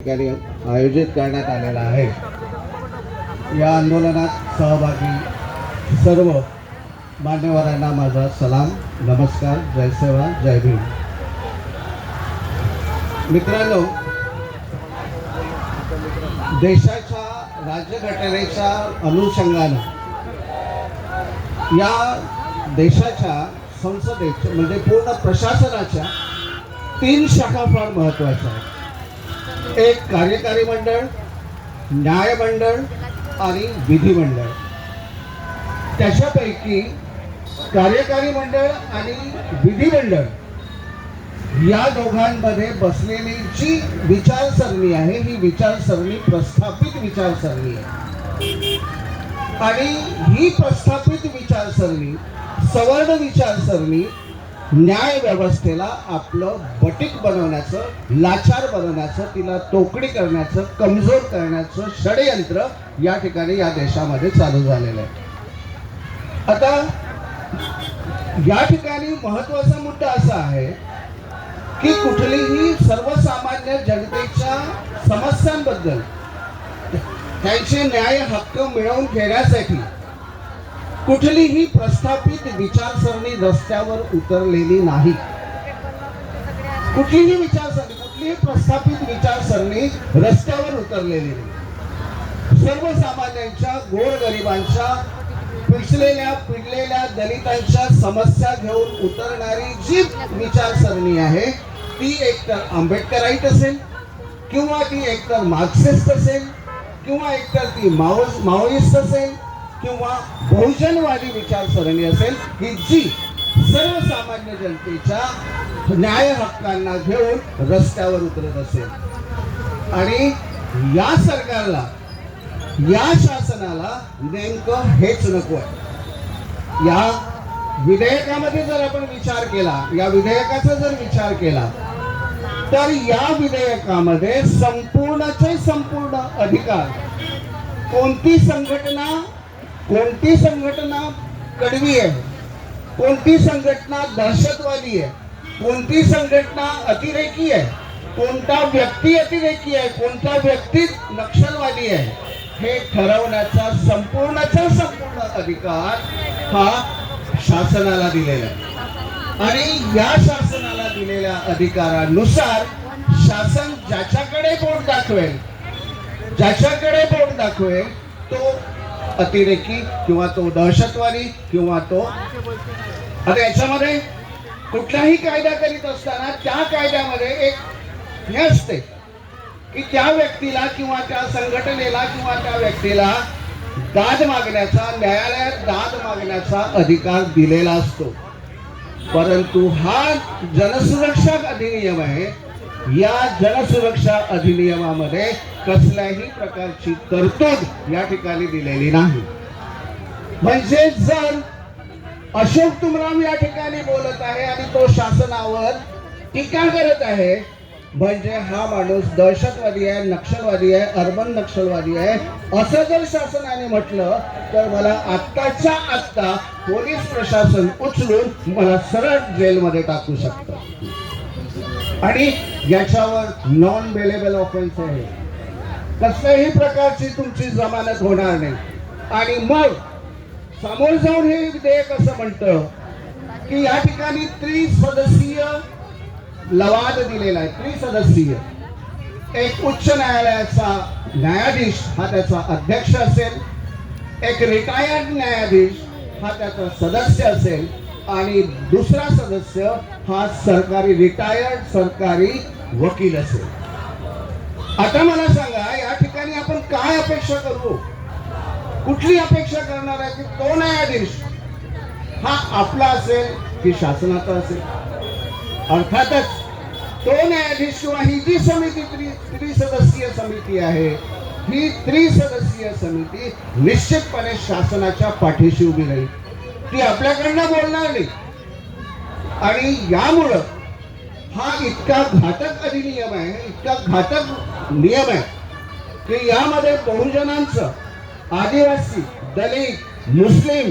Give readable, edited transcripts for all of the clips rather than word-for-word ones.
ठिकाणी आयोजित करण्यात आलेला आहे। या आंदोलनात सहभागी सर्व मान्यवरांना माझा सलाम, नमस्कार, जय सेवा, जय भीम। मित्रांनो, देशाच्या राज्यघटनेच्या अनुषंगाने या देशाच्या संसदेच्या म्हणजे पूर्ण प्रशासनाच्या 3 शाखा फार महत्त्वाच्या आहेत। एक कार्यकारी मंडळ, न्याय मंडळ आणि विधिमंडळ। त्याच्यापैकी कार्यकारी मंडळ आणि विधिमंडळ या दोघांमध्ये बसलेली जी विचारसरणी आहे ही विचारसरणी प्रस्थापित विचारसरणी आहे आणि ही प्रस्थापित विचारसरणी, सवर्ण विचारसरणी न्याय व्यवस्थेला आपलं बटीक बनवण्याचं, लाचार बनवण्याचं, तिला तोकडी करण्याचं, कमजोर करण्याचं षडयंत्र या ठिकाणी या देशामध्ये चालू झालेलं आहे। आता या ठिकाणी महत्त्वाचा मुद्दा असा आहे की कुठलीही सर्वसामान्य जनतेच्या समस्यांबद्दल त्यांचे न्याय हक्क मिळवून घेण्यासाठी कुठलीही प्रस्थापित विचारसरणी रस्त्यावर उतरलेली नाही। कुठलीही प्रस्थापित विचारसरणी रस्त्यावर उतरलेली नाही। सर्वसामान्यांच्या, गोरगरिबांच्या, पिडलेल्या दलितांच्या समस्या घेऊन उतरणारी जी विचारसरणी आहे ती एकतर आंबेडकराईट असेल किंवा ती एकतर मार्क्सिस्ट असेल किंवा एकतर ती माओइस्ट असेल किंवा बहुजनवादी विचारसरणी असेल की जी सर्वसामान्य जनतेच्या न्याय हक्कांना घेऊन रस्त्यावर उतरत असेल। आणि या सरकारला, या शासनाला नेमकं हेच नको आहे। या विधेयकामध्ये जर आपण विचार केला, या विधेयकाचा जर विचार केला तर या विधेयकामध्ये संपूर्णचे संपूर्ण अधिकार कोणती संघटना कडवी आहे, कोणती संघटना दहशतवादी आहे, कोणती संघटना अतिरेकी आहे, कोणता व्यक्ती अतिरेकी आहे, कोणता व्यक्ती नक्षलवादी आहे हे ठरवण्याचा संपूर्णचा संपूर्ण अधिकार हा शासनाला दिलेला आहे। आणि या शासनाला दिलेल्या अधिकारानुसार शासन ज्याच्याकडे बोट दाखवेल तो अतिरेकी किंवा तो दहशतवादी किंवा तो, आता याच्यामध्ये कुठलाही कायदा करीत असताना त्या कायद्यामध्ये एक हे असते की त्या व्यक्तीला किंवा त्या संघटनेला किंवा त्या व्यक्तीला दाद मागण्याचा, न्यायालयात दाद मागण्याचा अधिकार दिलेला असतो। परंतु हा जनसुरक्षा अधिनियम आहे, या जनसुरक्षा अधिनियमामध्ये कसल्याही प्रकारची तरतूद या ठिकाणी दिलेली नाही। म्हणजे जर अशोक तुमराम या ठिकाणी बोलत आहे आणि तो शासनावर टीका करत आहे म्हणजे हा माणूस दहशतवादी आहे, नक्षलवादी आहे, अर्बन नक्षलवादी आहे असं जर शासनाने म्हटलं तर मला आत्ताच्या आत्ता पोलीस प्रशासन उचलून मला सरळ जेलमध्ये टाकू शकतं आणि याच्यावर नॉन बेलेबल ऑफेन्स आहे, कसल्याही प्रकारची तुमची जमानत होणार नाही। आणि मग समोर जाऊन हे विधेयक असं म्हणतं की या ठिकाणी त्रिसदस्यीय लवाद दिलेला आहे। त्रिसदस्यीय, एक उच्च न्यायालयाचा न्यायाधीश हा त्याचा अध्यक्ष असेल, एक रिटायर्ड न्यायाधीश हा त्याचा सदस्य असेल आणि दुसरा सदस्य हा रिटायर्ड सरकारी वकील असेल। आता मला सांगा या ठिकाणी आपण काय अपेक्षा करू? कुठली अपेक्षा करणार आहे की तो न्यायाधीश हा आपला असेल की शासनाचा असेल? अर्थातच तो न्यायाधीश किंवा ही जी समिती त्रिसदस्यीय समिती आहे ही त्रिसदस्यीय समिती निश्चितपणे शासनाच्या पाठीशी उभी राहील, ती आपल्याकडनं बोलणार नाही। आणि यामुळं हा इतका घातक अधिनियम आहे, इतका घातक नियम आहे की यामध्ये बहुजनांचं, आदिवासी, दलित, मुस्लिम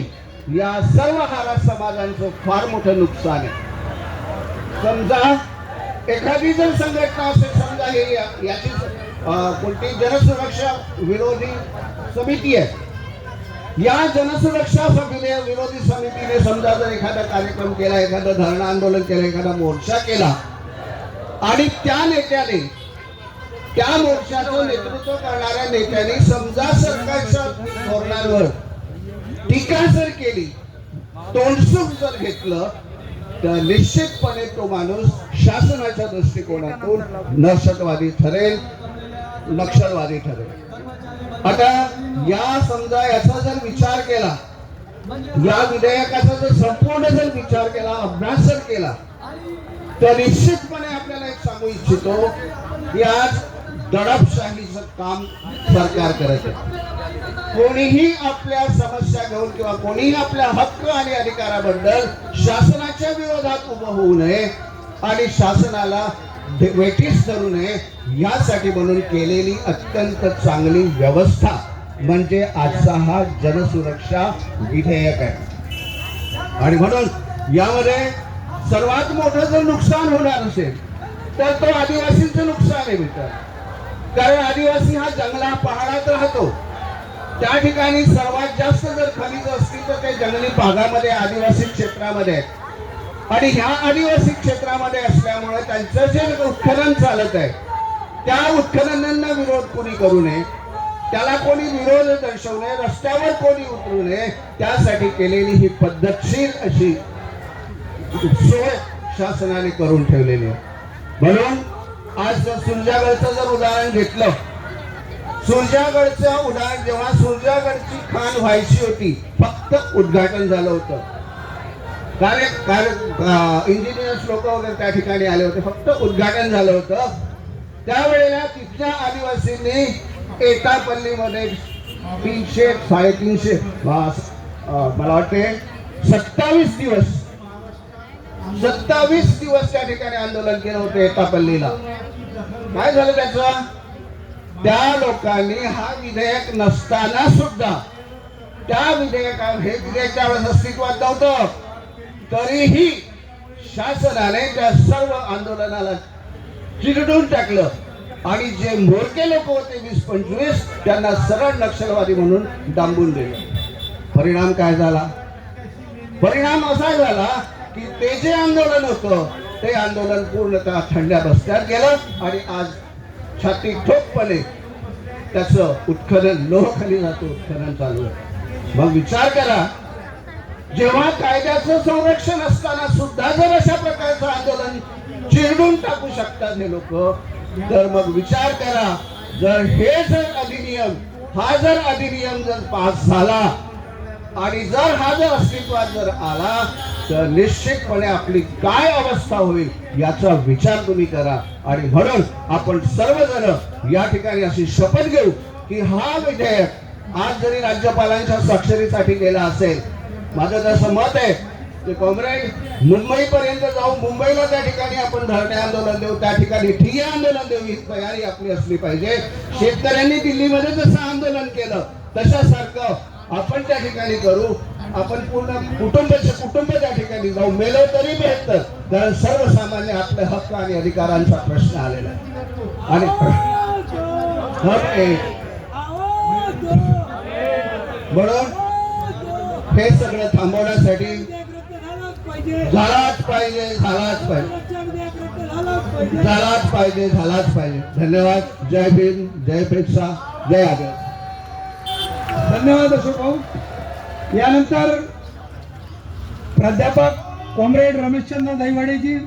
या सर्व हारा समाजांचं फार मोठं नुकसान आहे। समजा एखादी जर संघटना असेल, समजा हे याची कोणती जनसुरक्षा विरोधी समिती आहे. या जनसुरक्षा विरोधी समितीने समजा जर एखादा कार्यक्रम केला, एखादं धरणं आंदोलन केलं, एखादा मोर्चा केला आणि त्या नेत्याने, त्या मोर्चाचं नेतृत्व करणाऱ्या नेत्याने समजा सरकारच्या धोरणांवर टीका जर केली, तोंडसुख जर घेतलं, तर निश्चितपणे तो माणूस शासनाच्या दृष्टिकोनातून दहशतवादी ठरेल, नक्षलवादी ठरेल. आता या समजा याचा जर विचार केला, या विधेयकाचा जर संपूर्ण जर विचार केला, अभ्यास जर केला, तर निश्चितपणे आपल्याला एक सांगू इच्छितो की आज दडपशाहीचं काम सरकार करत आहे. कोणीही आपल्या समस्या घेऊन किंवा कोणीही आपल्या हक्क आणि अधिकाराबद्दल शासनाच्या विरोधात उभं होऊ नये आणि शासनाला वेठीस धरू नये, यासाठी म्हणून केलेली अत्यंत चांगली व्यवस्था म्हणजे आजचा हा जनसुरक्षा विधेयक आहे. आणि म्हणून यामध्ये सर्वात मोठं जर नुकसान होणार असेल तर तो आदिवासींचं नुकसान आहे मित्र. कारण आदिवासी हा जंगला पहाडात राहतो. त्या ठिकाणी सर्वात जास्त जर खनिज असतील तर ते जंगली भागामध्ये, आदिवासी क्षेत्रामध्ये आहेत. आणि ह्या आदिवासी क्षेत्रामध्ये असल्यामुळे त्यांचं जे उत्खनन चालत आहे, त्या उत्खननांना विरोध कोणी करू नये, त्याला कोणी विरोध दर्शवू नये, रस्त्यावर कोणी उतरू नये, त्यासाठी केलेली ही पद्धतशीर अशी सोय शासनाने करून ठेवलेली आहे. म्हणून आज जर सुरजागडचं जर उदाहरण घेतलं, सुरजागडचं उदाहरण, जेव्हा सुरजागडची खाण व्हायची होती, फक्त उद्घाटन झालं होतं. इंजिनियर्स लोक वगैरे त्या ठिकाणी आले होते, फक्त उद्घाटन झालं होतं. त्यावेळेला तिथल्या आदिवासींनी एटापल्लीमध्ये 300 350 मला वाटते 27 दिवस त्या ठिकाणी आंदोलन केलं होतं एटापल्लीला. काय झालं त्याचं? त्या लोकांनी हा विधेयक नसताना सुद्धा, त्या विधेयकावर, हे विधेयक त्यावेळेस अस्तित्वात नव्हतं, तरीही शासनाने त्या सर्व आंदोलनाला चिरडून टाकलं आणि जे मोरके लोक होते 20-25 त्यांना सरळ नक्षलवादी म्हणून डांबून दिलं. परिणाम काय झाला? परिणाम असा झाला की ते जे आंदोलन होतं ते आंदोलन पूर्णतः थंड्या बस्त्यात गेलं आणि आज छाती ठोकपणे त्याचं उत्खनन, लोहखाली जातो उत्खनन चालू आहे. मग विचार करा, जेव्हा कायद्याचं संरक्षण असताना सुद्धा जर अशा प्रकारचं आंदोलन चिरडून टाकू शकतात हे लोक, तर मग विचार करा, जर हे जर अधिनियम, हा जर अधिनियम जर पास झाला आणि जर हा जर अस्तित्वात जर आला, तर निश्चितपणे आपली काय अवस्था होईल याचा विचार तुम्ही करा. आणि म्हणून आपण सर्वजण या ठिकाणी अशी शपथ घेऊ की हा विधेयक आज जरी राज्यपालांच्या स्वाक्षरीसाठी गेला असेल, माझं तसं मत आहे की कॉम्रेड मुंबईपर्यंत जाऊ, मुंबईला त्या ठिकाणी आपण धरणे आंदोलन देऊ, त्या ठिकाणी ठिय्या आंदोलन देऊ, ही तयारी आपली असली पाहिजे. शेतकऱ्यांनी दिल्लीमध्ये जसं आंदोलन केलं तशासारखं आपण त्या ठिकाणी करू. आपण पूर्ण कुटुंब त्या ठिकाणी जाऊ, मेलो तरी बेहतर, कारण सर्वसामान्य आपले हक्क आणि अधिकारांचा प्रश्न आलेला आहे. आणि म्हणून हे सगळं थांबवण्यासाठी झालाच पाहिजे. धन्यवाद. जय भीम, जय पेक्षा, जय आदिवासी. धन्यवाद अशोक भाऊ. यानंतर प्राध्यापक कॉम्रेड रमेशचंद्र दहिवडेजी